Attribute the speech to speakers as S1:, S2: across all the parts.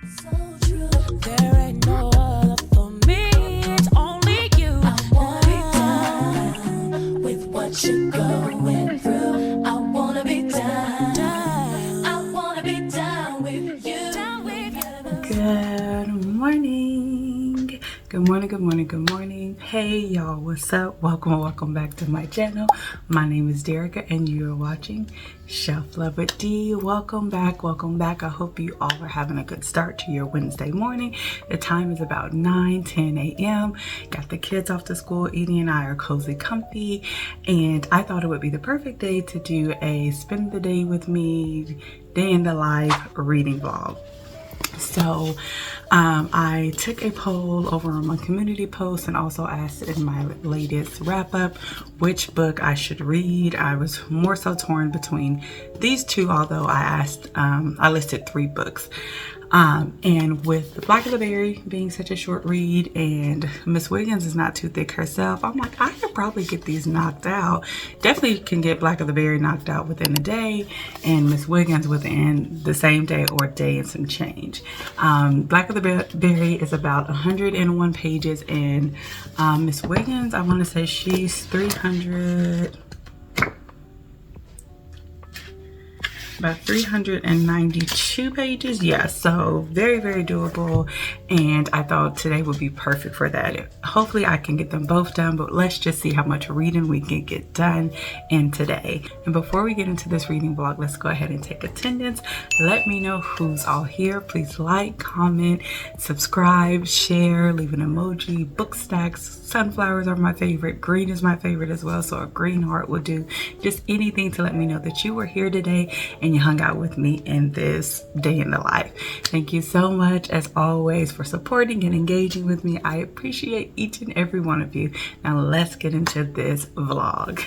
S1: So true. There ain't no other for me. It's only you. I wanna be down with what you're going through. I wanna be down. I wanna be down with you. Down with you.
S2: Good morning. Good morning, good morning, good morning. Hey y'all, what's up? Welcome back to my channel. My name is Derica and you're watching Shelf Love with D. Welcome back. I hope you all are having a good start to your Wednesday morning. The time is about 10 a.m. Got the kids off to school. Edie and I are cozy comfy, and I thought it would be the perfect day to do a spend the day with me, day in the life reading vlog. So I took a poll over on my community post and also asked in my latest wrap up which book I should read. I was more so torn between these two, although I listed 3 books. And with Black of the Berry being such a short read and Miss Wiggins is not too thick herself, I'm like, I could probably get these knocked out. Definitely can get Black of the Berry knocked out within a day and Miss Wiggins within the same day or day and some change. Black of the Berry is about 101 pages and Miss Wiggins, I want to say she's 392 pages. Yeah, so very doable, and I thought today would be perfect for that. Hopefully I can get them both done, but let's just see how much reading we can get done in today. And before we get into this reading vlog, let's go ahead and take attendance. Let me know who's all here. Please like, comment, subscribe, share, leave an emoji. Book stacks, sunflowers are my favorite. Green is my favorite as well, so a green heart will do. Just anything to let me know that you were here today and you hung out with me in this day in the life. Thank you so much as always for supporting and engaging with me. I appreciate each and every one of you. Now let's get into this vlog.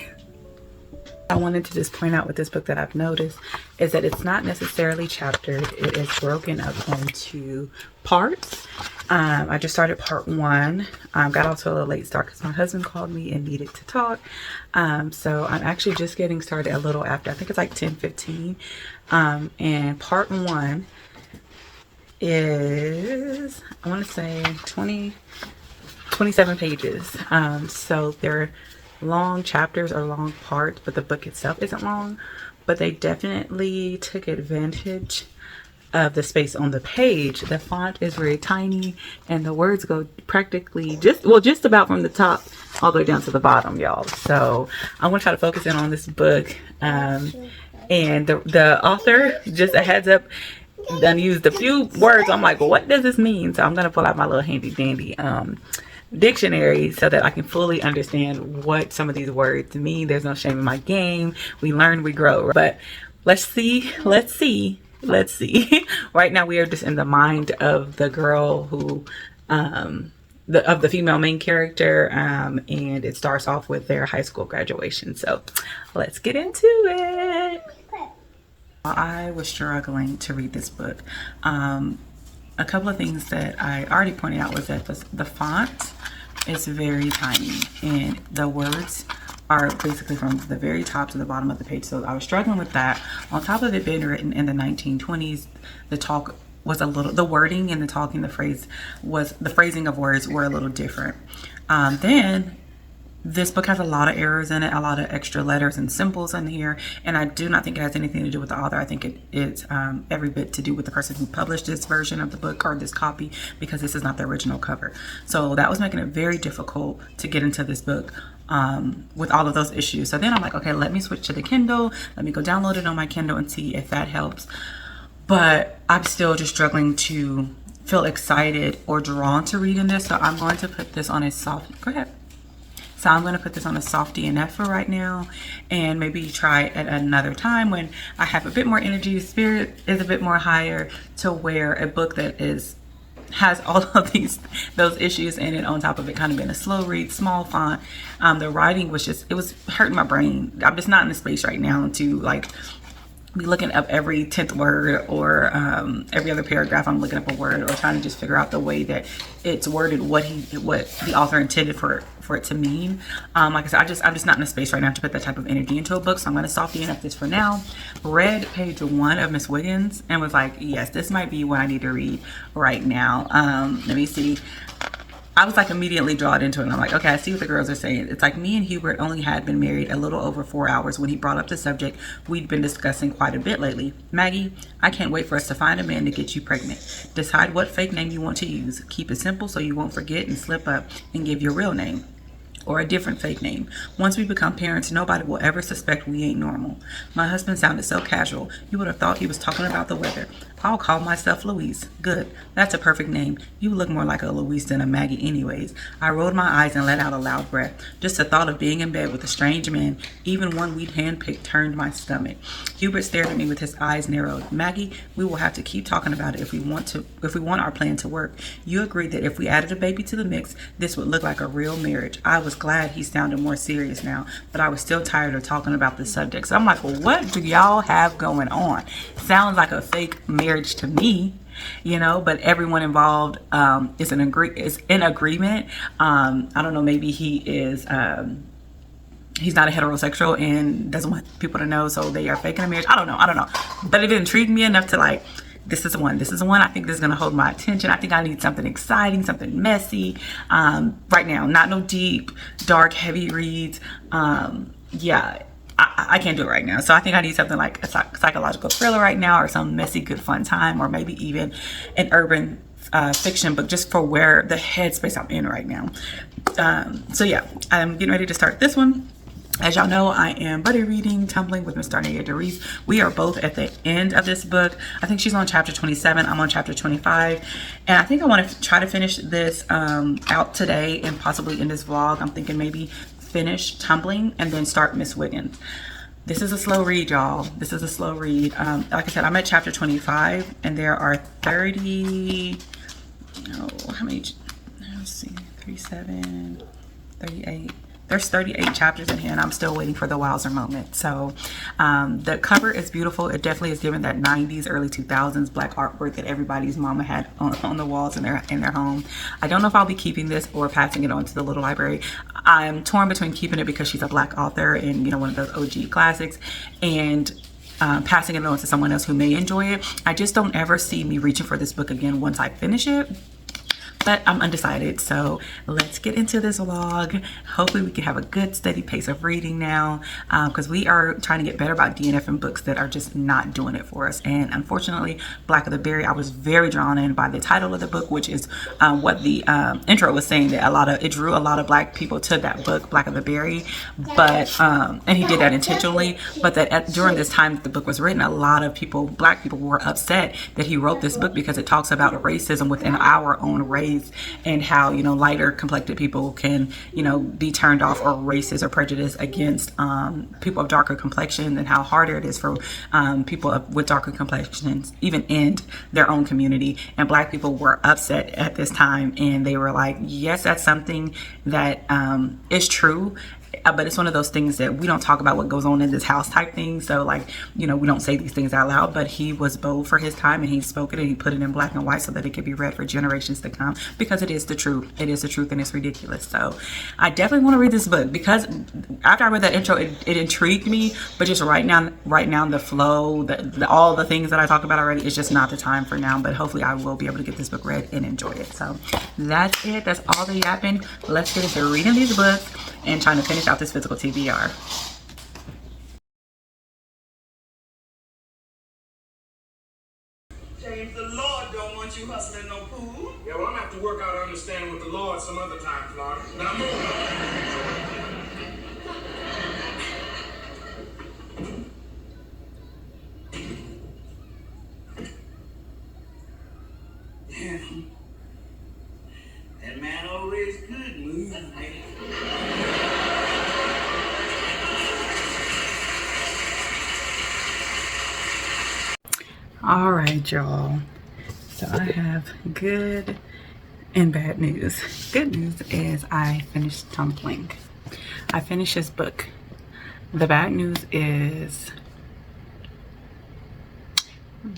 S2: I wanted to just point out with this book that I've noticed is that it's not necessarily chaptered. It is broken up into parts. I just started part 1. Got off to a little late start because my husband called me and needed to talk. So I'm actually just getting started a little after. I think it's like 10:15. And part 1 is, I want to say 27 pages. So they're long chapters or long parts, but the book itself isn't long. But they definitely took advantage of the space on the page. The font is very tiny and the words go practically just about from the top all the way down to the bottom, y'all. So I'm gonna try to focus in on this book. And the author, just a heads up, done used a few words. I'm like, well, what does this mean? So I'm gonna pull out my little handy dandy dictionary so that I can fully understand what some of these words mean. There's no shame in my game. We learn, we grow. But let's see. Right now we are just in the mind of the girl who of the female main character, and it starts off with their high school graduation. So let's get into it. I was struggling to read this book. A couple of things that I already pointed out was that the font is very tiny and the words are basically from the very top to the bottom of the page. So I was struggling with that. On top of it being written in the 1920s, the wording and the phrasing of words were a little different. Then this book has a lot of errors in it, a lot of extra letters and symbols in here, and I do not think it has anything to do with the author. I think it's every bit to do with the person who published this version of the book or this copy, because this is not the original cover. So that was making it very difficult to get into this book with all of those issues. So then I'm like, okay, let me switch to the Kindle. Let me go download it on my Kindle and see if that helps. But I'm still just struggling to feel excited or drawn to reading this. So I'm going to put this on a soft, go ahead. So I'm going to put this on a soft DNF for right now, and maybe try at another time when I have a bit more energy, spirit is a bit more higher, to where a book that has all of those issues in it, on top of it kind of being a slow read, small font. The writing was it was hurting my brain. I'm just not in the space right now to like be looking up every 10th word, or every other paragraph I'm looking up a word, or trying to just figure out the way that it's worded, what the author intended for it to mean. Like I said, I'm just not in a space right now to put that type of energy into a book, so I'm going to soft DNF this for now. Read page 1 of Miss Wiggins and was like, yes, this might be what I need to read right now. Let me see. I was like immediately drawn into it, and I'm like, okay, I see what the girls are saying. It's like, me and Hubert only had been married a little over 4 hours when he brought up the subject we'd been discussing quite a bit lately. Maggie, I can't wait for us to find a man to get you pregnant. Decide what fake name you want to use. Keep it simple so you won't forget and slip up and give your real name, or a different fake name. Once we become parents, nobody will ever suspect we ain't normal. My husband sounded so casual, you would have thought he was talking about the weather. I'll call myself Louise. Good. That's a perfect name. You look more like a Louise than a Maggie anyways. I rolled my eyes and let out a loud breath. Just the thought of being in bed with a strange man, even one we'd handpicked, turned my stomach. Hubert stared at me with his eyes narrowed. Maggie, we will have to keep talking about it if we want our plan to work. You agreed that if we added a baby to the mix, this would look like a real marriage. I was glad he sounded more serious now, but I was still tired of talking about the subject. So I'm like, well, what do y'all have going on? Sounds like a fake marriage to me, you know, but everyone involved is in agreement. I don't know, maybe he is he's not a heterosexual and doesn't want people to know, so they are faking a marriage. I don't know, but it intrigued me enough to like, this is one I think this is going to hold my attention. I think I need something exciting, something messy right now, not no deep, dark, heavy reads. Yeah, I can't do it right now. So I think I need something like a psychological thriller right now, or some messy, good, fun time, or maybe even an urban fiction book, just for where the headspace I'm in right now. So yeah, I'm getting ready to start this one. As y'all know, I am buddy reading Tumbling with Miss Darnaya DeReese. We are both at the end of this book. I think she's on chapter 27. I'm on chapter 25. And I think I want to try to finish this out today, and possibly in this vlog. I'm thinking maybe finish Tumbling and then start Miss Wiggins. This is a slow read, y'all. This is a slow read. Like I said, I'm at chapter 25, and there are 30, how many? Let's see, 37, 38. There's 38 chapters in here, and I'm still waiting for the wowzer moment. So the cover is beautiful. It definitely is given that 90s, early 2000s black artwork that everybody's mama had on the walls in their home. I don't know if I'll be keeping this or passing it on to the little library. I'm torn between keeping it because she's a black author and, you know, one of those OG classics, and passing it on to someone else who may enjoy it. I just don't ever see me reaching for this book again once I finish it. But I'm undecided, so let's get into this vlog. Hopefully we can have a good steady pace of reading now, because we are trying to get better about DNFing books that are just not doing it for us. And unfortunately, Black of the Berry, I was very drawn in by the title of the book, which is what the intro was saying, that it drew a lot of black people to that book, Black of the Berry. But and he did that intentionally, but that during this time that the book was written, a lot of people, black people, were upset that he wrote this book, because it talks about racism within our own race, and how, you know, lighter complected people can, you know, be turned off or racist or prejudiced against people of darker complexion, and how harder it is for people with darker complexions even in their own community. And black people were upset at this time, and they were like, yes, that's something that is true, but it's one of those things that we don't talk about what goes on in this house type thing. So, like, you know, we don't say these things out loud, but he was bold for his time, and he spoke it, and he put it in black and white so that it could be read for generations to come, because it is the truth. It is the truth, and it's ridiculous. So I definitely want to read this book, because after I read that intro, it intrigued me, but just right now the flow, all the things that I talked about already, is just not the time for now. But hopefully I will be able to get this book read and enjoy it. So that's it. That's all the yapping. Let's get into reading these books and trying to finish out this physical TBR.
S3: James, the Lord don't want you hustling no pool. Yeah, well, I'm gonna have to work out understanding with the Lord some other time, Florida. But I'm moving on. That man always good move, man.
S2: All right, y'all. So I have good and bad news. Good news is I finished Tumbling. I finished this book. The bad news is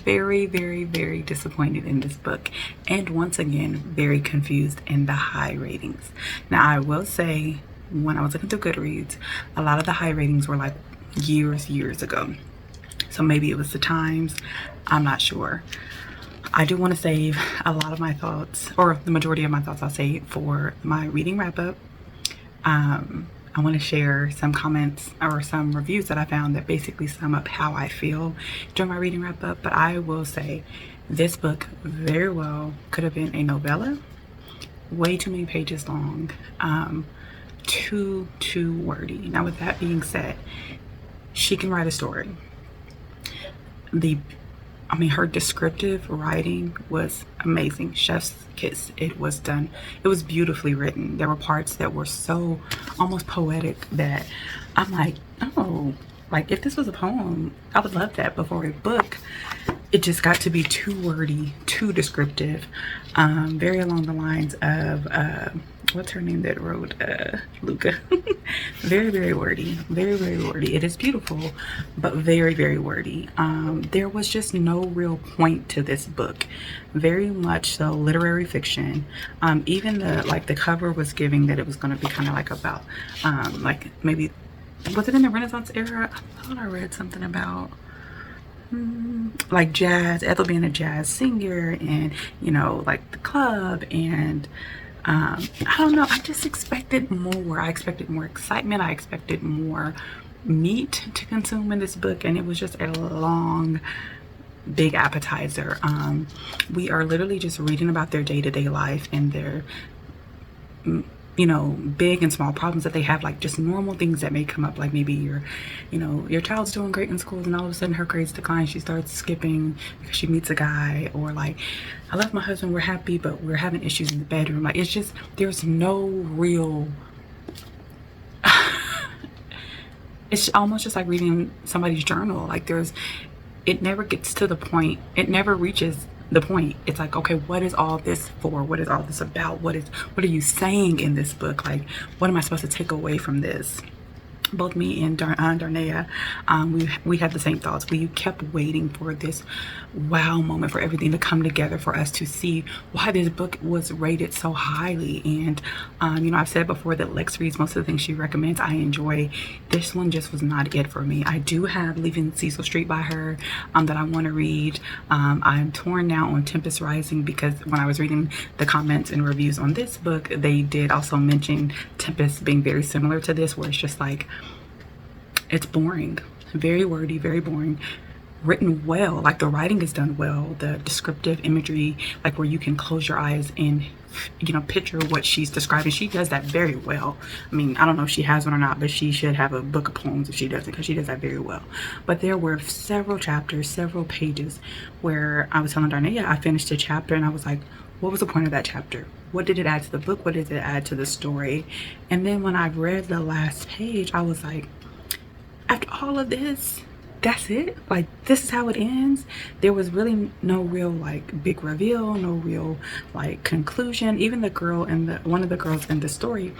S2: very, very, very disappointed in this book, and once again, very confused in the high ratings. Now, I will say, when I was looking through Goodreads, a lot of the high ratings were like years ago. So maybe it was the times, I'm not sure. I do want to save a lot of my thoughts, or the majority of my thoughts I'll save for my reading wrap up. I want to share some comments or some reviews that I found that basically sum up how I feel during my reading wrap up. But I will say this book very well could have been a novella, way too many pages long, too wordy. Now, with that being said, she can write a story. Her descriptive writing was amazing. Chef's kiss. It was done. It was beautifully written. There were parts that were so almost poetic that I'm like, oh, like if this was a poem, I would love that. But for a book, it just got to be too wordy, too descriptive, very along the lines of what's her name that wrote Luca. Very wordy, very wordy. It is beautiful, but very wordy. There was just no real point to this book. Very much so literary fiction. Even the cover was giving that it was going to be kind of like about like maybe, was it in the Renaissance era? I thought I read something about like jazz, Ethel being a jazz singer, and you know, like the club, and I don't know, I just expected more. I expected more excitement. I expected more meat to consume in this book, and it was just a long, big appetizer. We are literally just reading about their day-to-day life and their big and small problems that they have, like just normal things that may come up, like maybe your child's doing great in school and all of a sudden her grades decline, she starts skipping because she meets a guy, or like, I love my husband, we're happy but we're having issues in the bedroom. Like, it's just, there's no real it's almost just like reading somebody's journal. Like, it never gets to the point, it never reaches the point. It's like, okay, what is all this for? What is all this about? What are you saying in this book? Like, what am I supposed to take away from this? Both me and Darnea, we had the same thoughts. We kept waiting for this wow moment, for everything to come together, for us to see why this book was rated so highly. And I've said before that Lex reads most of the things she recommends. I enjoy. This one just was not it for me. I do have Leaving Cecil Street by her that I want to read. I'm torn now on Tempest Rising, because when I was reading the comments and reviews on this book, they did also mention Tempest being very similar to this, where it's just like, it's boring, very wordy, very boring, written well. Like, the writing is done well, the descriptive imagery, like where you can close your eyes and picture what she's describing. She does that very well. I mean, I don't know if she has one or not, but she should have a book of poems if she does it, because she does that very well. But there were several chapters, several pages where I was telling Darnea, I finished a chapter and I was like, what was the point of that chapter? What did it add to the book? What did it add to the story? And then when I read the last page, I was like, after all of this, that's it? Like, this is how it ends? There was really no real like big reveal, no real like conclusion. Even the girl one of the girls in the story,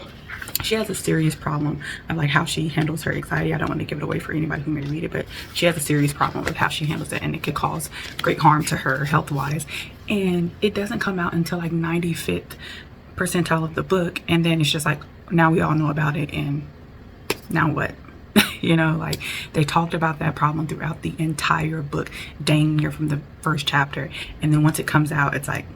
S2: she has a serious problem of like how she handles her anxiety. I don't want to give it away for anybody who may read it, but she has a serious problem with how she handles it, and it could cause great harm to her health-wise. And it doesn't come out until like 95th percentile of the book, and then it's just like, now we all know about it, and now what? Like, they talked about that problem throughout the entire book, dang near from the first chapter, and then once it comes out, it's like,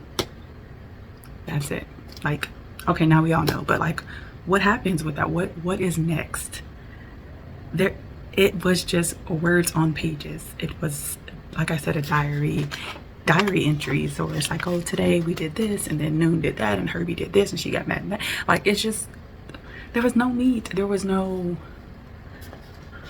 S2: that's it. Like, okay, now we all know, but like, what happens with that? What is next? It was just words on pages. It was, like I said, a diary entries, or it's like, oh, today we did this, and then Noon did that, and Herbie did this, and she got mad and that. Like, it's just, there was no meat, there was no,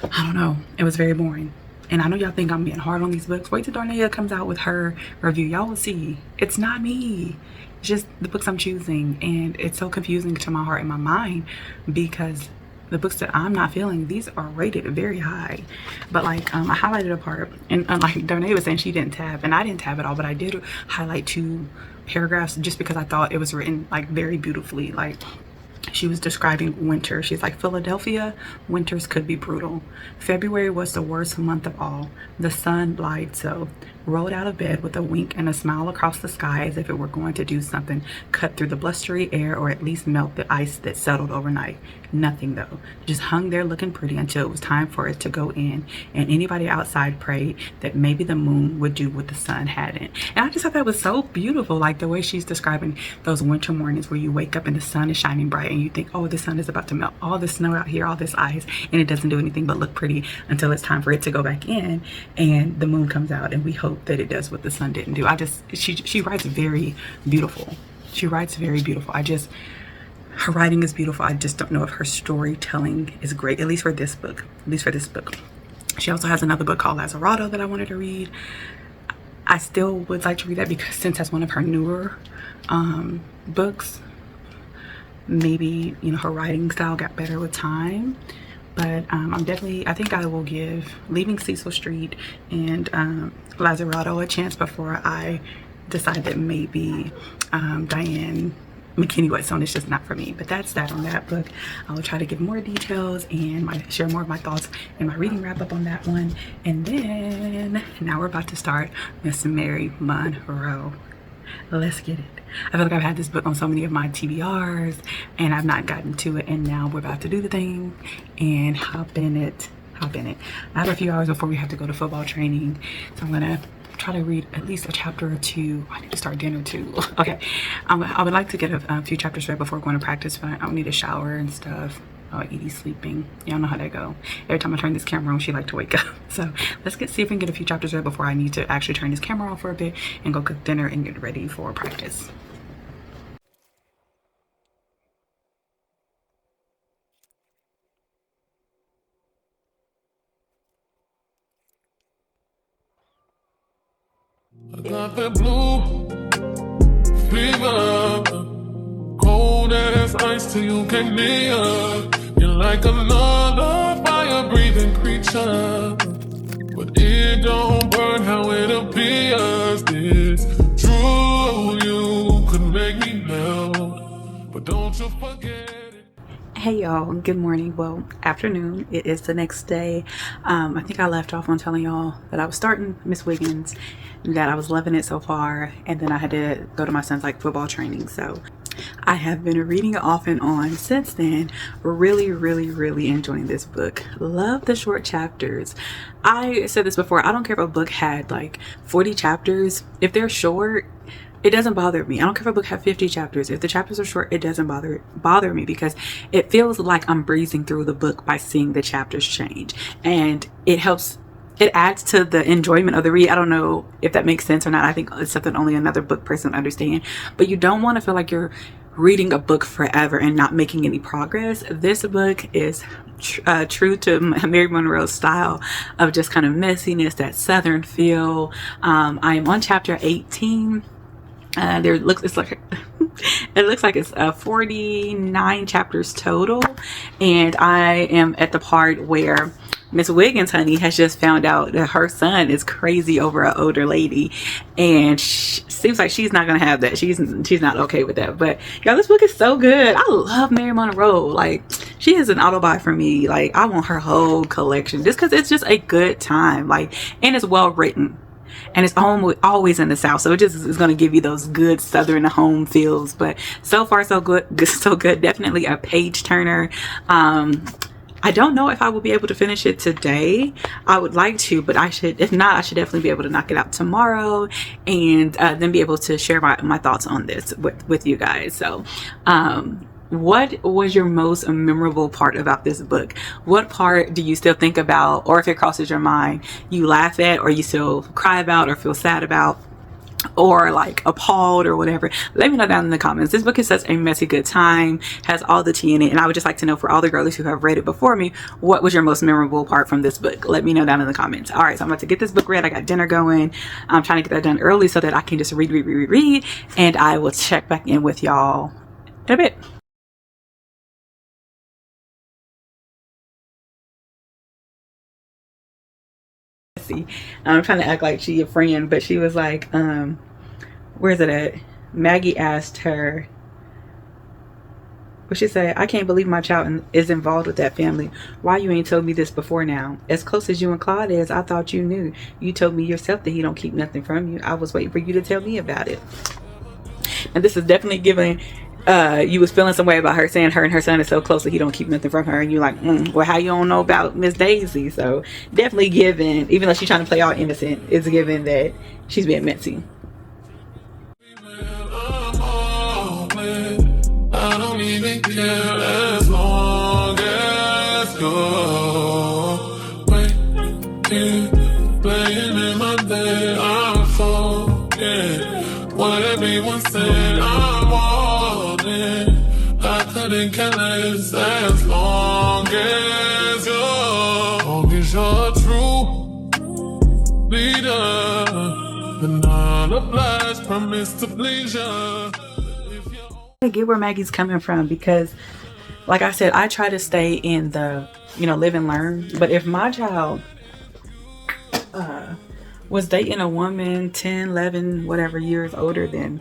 S2: I don't know, it was very boring. And I know y'all think I'm being hard on these books. Wait till Darnea comes out with her review, y'all will see. It's not me, it's just the books I'm choosing, and it's so confusing to my heart and my mind, because the books that I'm not feeling, these are rated very high. But like, I highlighted a part, and like Darnea was saying, she didn't tab, and I didn't tab at all, but I did highlight 2 paragraphs just because I thought it was written like very beautifully. Like, she was describing winter. She's like, Philadelphia winters could be brutal. February was the worst month of all. The sun lied so. rolled out of bed with a wink and a smile across the sky as if it were going to do something, cut through the blustery air or at least melt the ice that settled overnight. Nothing though, just hung there looking pretty until it was time for it to go in, and anybody outside prayed that maybe the moon would do what the sun hadn't. And I just thought that was so beautiful, like the way she's describing those winter mornings where you wake up and the sun is shining bright and you think, oh, the sun is about to melt all the snow out here, all this ice, and it doesn't do anything but look pretty until it's time for it to go back in and the moon comes out, and we hope that it does what the sun didn't do. She writes very beautiful. She writes very beautiful. Her writing is beautiful. I just don't know if her storytelling is great, at least for this book. She also has another book called Lazzarato that I wanted to read. I still would like to read that because since that's one of her newer books, maybe, you know, her writing style got better with time. But I think I will give Leaving Cecil Street and Lazzarato a chance before I decide that maybe Diane McKinney Whetstone is just not for me. But that's that on that book. I will try to give more details and share more of my thoughts in my reading wrap up on that one. And then now we're about to start Miss Mary Monroe. Let's get it. I feel like I've had this book on so many of my TBRs and I've not gotten to it, and now we're about to do the thing and hop in it. I have a few hours before we have to go to football training, so I'm gonna try to read at least a chapter or two. I need to start dinner too. Okay, I would like to get a few chapters read before going to practice, but I don't need a shower and stuff. Oh, Edie's sleeping. Y'all know how that go. Every time I turn this camera on, she like to wake up. So let's see if we can get a few chapters read before I need to actually turn this camera off for a bit and go cook dinner and get ready for practice.
S4: I got that blue fever, cold as ice till you get near. You're like another fire-breathing creature, but it don't burn how it appears. It's true, you could make me melt, but don't you forget it.
S2: Hey y'all, good morning, well afternoon. It is the next day. I think I left off on telling y'all that I was starting Miss Wiggins, that I was loving it so far, and then I had to go to my son's like football training. So I have been reading it off and on since then. Really enjoying this book. Love the short chapters. I said this before, I don't care if a book had like 40 chapters. If they're short, it doesn't bother me. I don't care if a book had 50 chapters. If the chapters are short, it doesn't bother me because it feels like I'm breezing through the book by seeing the chapters change, and it helps. It adds to the enjoyment of the read. I don't know if that makes sense or not. I think it's something only another book person understand. But you don't want to feel like you're reading a book forever and not making any progress. This book is true to Mary Monroe's style of just kind of messiness, that southern feel. I am on chapter 18. It looks like it's 49 chapters total, and I am at the part where Miss Wiggins, honey, has just found out that her son is crazy over an older lady, and seems like she's not gonna have that. She's not okay with that. But y'all, this book is so good. I love Mary Monroe. Like, she is an auto buy for me. Like, I want her whole collection just because it's just a good time. Like, and it's well written. And it's always in the South, so it just is going to give you those good Southern home feels. But so far, so good. Definitely a page turner. I don't know if I will be able to finish it today. I would like to, but if not, I should definitely be able to knock it out tomorrow, and then be able to share my thoughts on this with you guys. So, what was your most memorable part about this book? What part do you still think about, or if it crosses your mind, you laugh at, or you still cry about, or feel sad about, or like appalled, or whatever? Let me know down in the comments. This book is such a messy good time, has all the tea in it, and I would just like to know, for all the girlies who have read it before me, what was your most memorable part from this book? Let me know down in the comments. All right, so I'm about to get this book read. I got dinner going. I'm trying to get that done early so that I can just read, and I will check back in with y'all in a bit. I'm trying to act like she a friend, but she was like, where's it at? Maggie asked her, What she say? I can't believe my child is involved with that family. Why you ain't told me this before now? As close as you and Claude is, I thought you knew. You told me yourself that he don't keep nothing from you. I was waiting for you to tell me about it. And this is definitely giving, you was feeling some way about her saying her and her son is so close that he don't keep nothing from her. And you're like, well, how you don't know about Miss Daisy? So definitely giving, even though she's trying to play all innocent, it's given that she's being messy.
S4: I don't even care as long as you're waiting, playing in my day. I'm so, yeah. What everyone said, I'm all in. I couldn't care less as long as you're true leader. But not obliged, promise to please you.
S2: I get where Maggie's coming from, because like I said, I try to stay in the, live and learn. But if my child was dating a woman 10, 11, whatever years older than,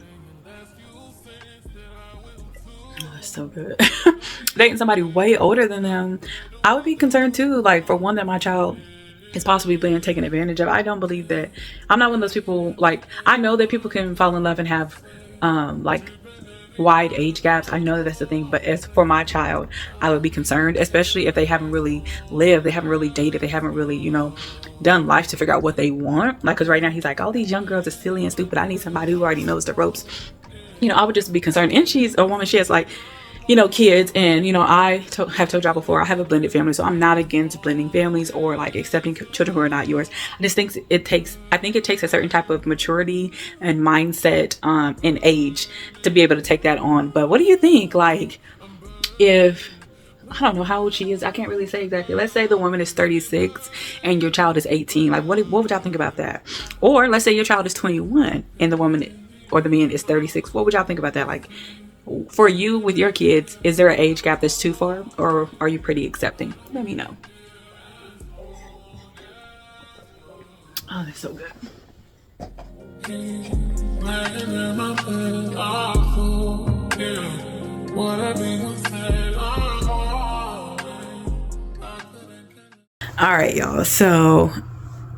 S2: that's so good, dating somebody way older than them, I would be concerned too. Like, for one, that my child is possibly being taken advantage of. I don't believe that. I'm not one of those people. Like, I know that people can fall in love and have like wide age gaps. I know that that's the thing, but as for my child, I would be concerned, especially if they haven't really lived, they haven't really dated, they haven't really, done life to figure out what they want. Like, because right now he's like, all these young girls are silly and stupid. I need somebody who already knows the ropes. I would just be concerned. And she's a woman, she has like, kids, and I have told y'all before, I have a blended family, so I'm not against blending families or like accepting children who are not yours. I just think it takes a certain type of maturity and mindset and age to be able to take that on. But what do you think? Like, if I don't know how old she is, I can't really say exactly. Let's say the woman is 36 and your child is 18. Like, what would y'all think about that? Or let's say your child is 21 and the woman or the man is 36. What would y'all think about that? Like, for you with your kids, is there an age gap that's too far, or are you pretty accepting? Let me know. Oh, that's so good. All right, y'all. So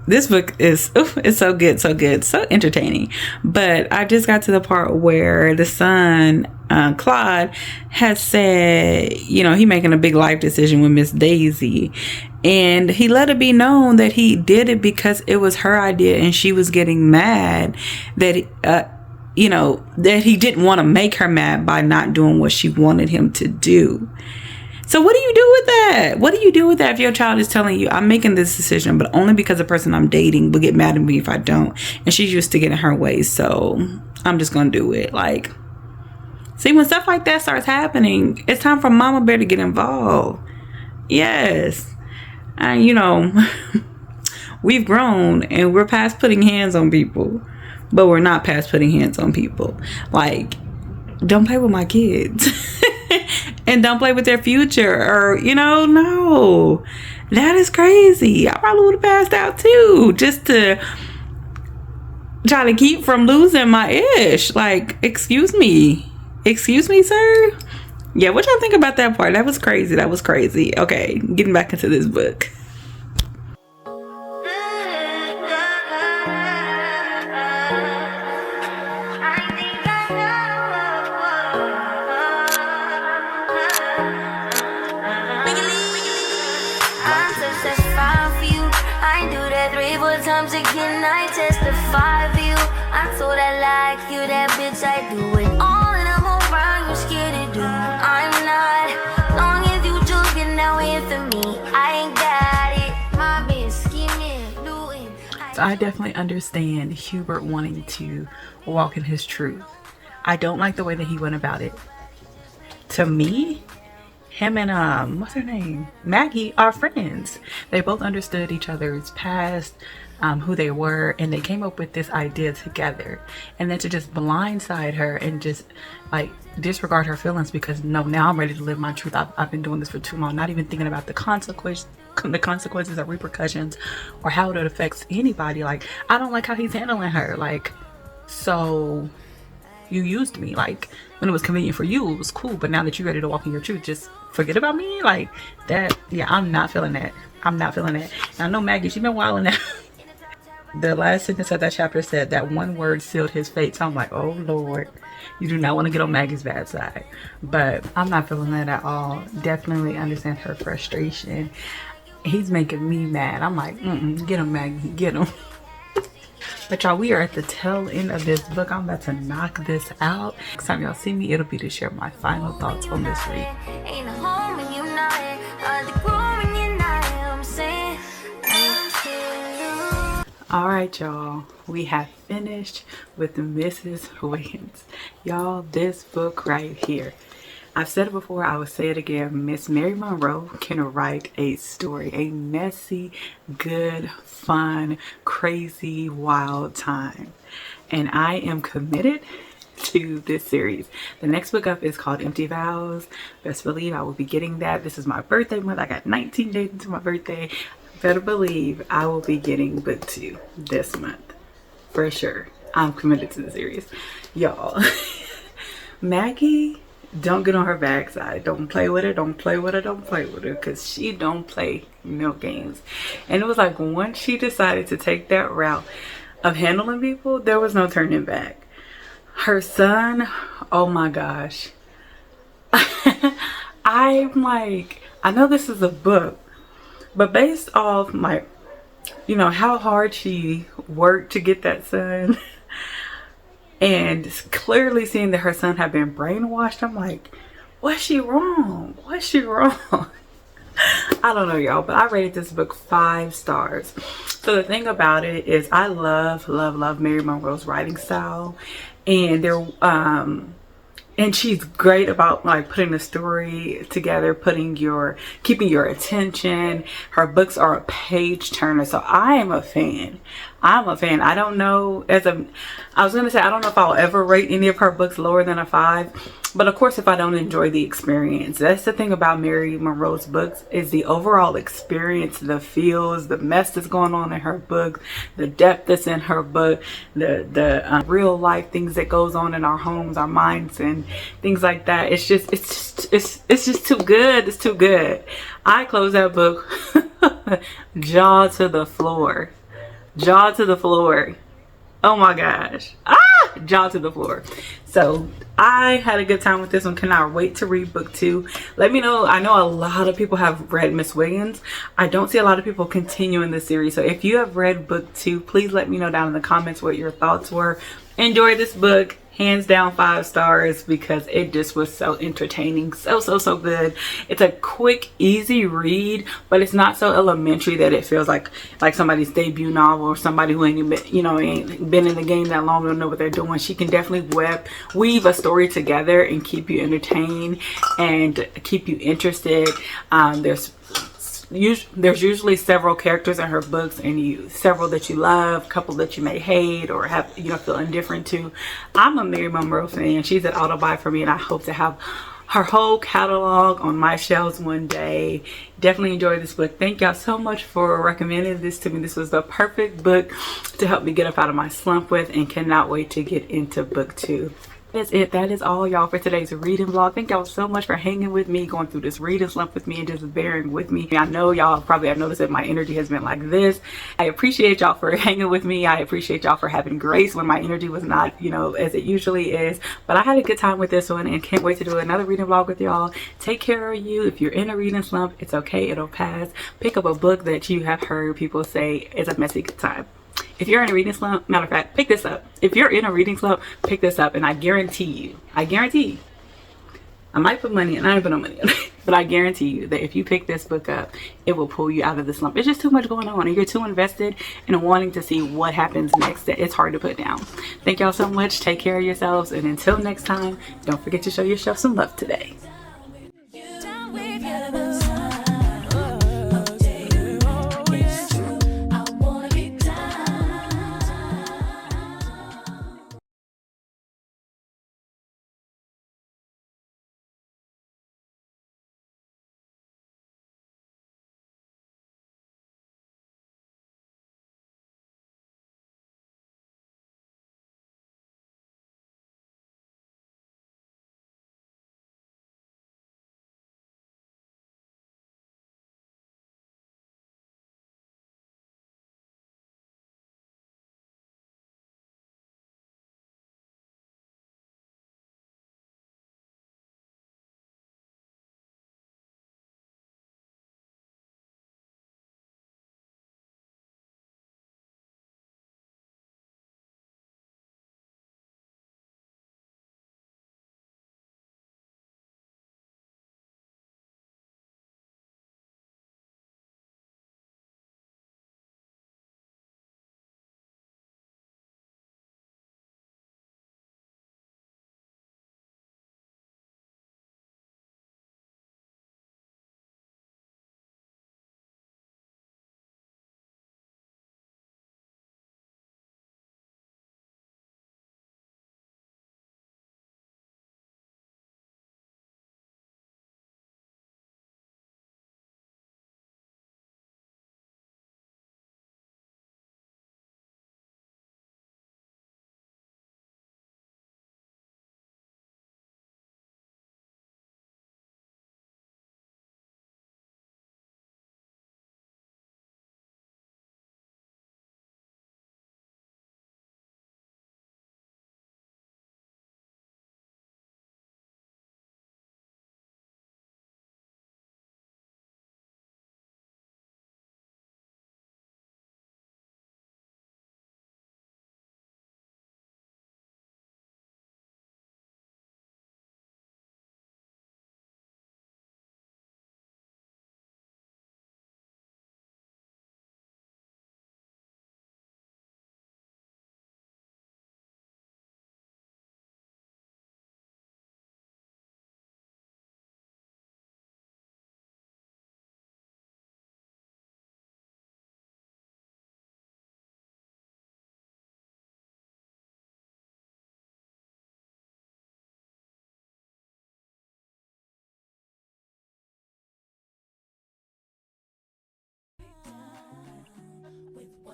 S2: this book is, it's so good, so entertaining. But I just got to the part where the son, Claude, has said, he making a big life decision with Miss Daisy. And he let it be known that he did it because it was her idea and she was getting mad that, that he didn't want to make her mad by not doing what she wanted him to do. So what do you do with that? What do you do with that if your child is telling you, I'm making this decision, but only because the person I'm dating will get mad at me if I don't. And she's used to getting her way, so I'm just going to do it. Like, see, when stuff like that starts happening, it's time for Mama Bear to get involved. Yes. And, we've grown and we're past putting hands on people, but we're not past putting hands on people. Like, don't play with my kids. And don't play with their future, or no, that is crazy. I probably would have passed out too, just to try to keep from losing my ish. Like, excuse me, sir. Yeah, what y'all think about that part? That was crazy. Okay, getting back into this book.
S1: Times again I testify for you. I told I like you, that bitch, I do it all and I'm around, you're scared to do. I'm not, long as you joking now in for me, I ain't got it. My bitch scheming, doing.
S2: So I definitely understand Hubert wanting to walk in his truth. I don't like the way that he went about it. To me, him and what's her name, Maggie, are friends. They both understood each other's past, who they were, and they came up with this idea together. And then to just blindside her and just like disregard her feelings because now I'm ready to live my truth. I've been doing this for too long, not even thinking about the consequences or repercussions or how it affects anybody. Like, I don't like how he's handling her. Like, so you used me. Like, when it was convenient for you, it was cool. But now that you're ready to walk in your truth, just forget about me. Like that. Yeah, I'm not feeling that. I'm not feeling that. And I know Maggie, she's been wilding out. The last sentence of that chapter said that one word sealed his fate. So I'm like, oh Lord, you do not want to get on Maggie's bad side. But I'm not feeling that at all. Definitely understand her frustration. He's making me mad. I'm like, get him, Maggie, get him. But y'all, we are at the tail end of this book. I'm about to knock this out. Next time y'all see me, it'll be to share my final thoughts on this read.
S1: Ain't a home when you not it. The growing you not it. I'm saying,
S2: All right, y'all, we have finished with Mrs. Wiggins. Y'all, this book right here, I've said it before, I will say it again. Miss Mary Monroe can write a story, a messy, good, fun, crazy, wild time. And I am committed to this series. The next book up is called Empty Vows. Best believe I will be getting that. This is my birthday month. I got 19 days into my birthday. Better believe I will be getting book 2 this month. For sure. I'm committed to the series. Y'all, Maggie, don't get on her backside. Don't play with her. Don't play with her. Don't play with her. Because she don't play no games. And it was like once she decided to take that route of handling people, there was no turning back. Her son, oh my gosh. I'm like, I know this is a book, but based off my, you know, how hard she worked to get that son and clearly seeing that her son had been brainwashed, I'm like, what's she wrong? What's she wrong? I don't know, y'all, but I rated this book 5 stars. So the thing about it is I love Mary Monroe's writing style, and and she's great about like putting the story together, keeping your attention. Her books are a page turner. So I am a fan. I don't know, I was going to say, I don't know if I'll ever rate any of her books lower than a 5. But of course, if I don't enjoy the experience, that's the thing about Mary Monroe's books, is the overall experience, the feels, the mess that's going on in her book, the depth that's in her book, the real life things that goes on in our homes, our minds, and things like that. It's just too good. It's too good. I closed that book jaw to the floor. Jaw to the floor. Oh my gosh. Jaw to the floor. So I had a good time with this one. Cannot wait to read book 2. Let me know. I know a lot of people have read Miss Wiggins. I don't see a lot of people continuing the series. So if you have read book 2, please let me know down in the comments what your thoughts were. Enjoy this book. Hands down 5 stars, because it just was so entertaining. So good. It's a quick, easy read, but it's not so elementary that it feels like somebody's debut novel, or somebody who ain't been in the game that long, don't know what they're doing. She can definitely weave a story together and keep you entertained and keep you interested. There's usually several characters in her books, and several that you love, a couple that you may hate or have feel indifferent to. I'm a Mary Monroe fan. She's an auto buy for me, and I hope to have her whole catalog on my shelves one day. Definitely enjoyed this book. Thank y'all so much for recommending this to me. This was the perfect book to help me get up out of my slump with, and cannot wait to get into book 2. That's it. That is all, y'all, for today's reading vlog. Thank y'all so much for hanging with me, going through this reading slump with me, and just bearing with me. I know y'all probably have noticed that my energy has been like this. I appreciate y'all for hanging with me. I appreciate y'all for having grace when my energy was not, as it usually is. But I had a good time with this one, and can't wait to do another reading vlog with y'all. Take care of you. If you're in a reading slump, it's okay. It'll pass. Pick up a book that you have heard people say is a messy good time. If you're in a reading slump, matter of fact, pick this up. If you're in a reading slump, pick this up, and I guarantee you, I might put money in, I ain't put no money in, but I guarantee you that if you pick this book up, it will pull you out of the slump. It's just too much going on, and you're too invested in wanting to see what happens next that it's hard to put down. Thank y'all so much. Take care of yourselves, and until next time, don't forget to show yourself some love today.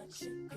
S1: what you're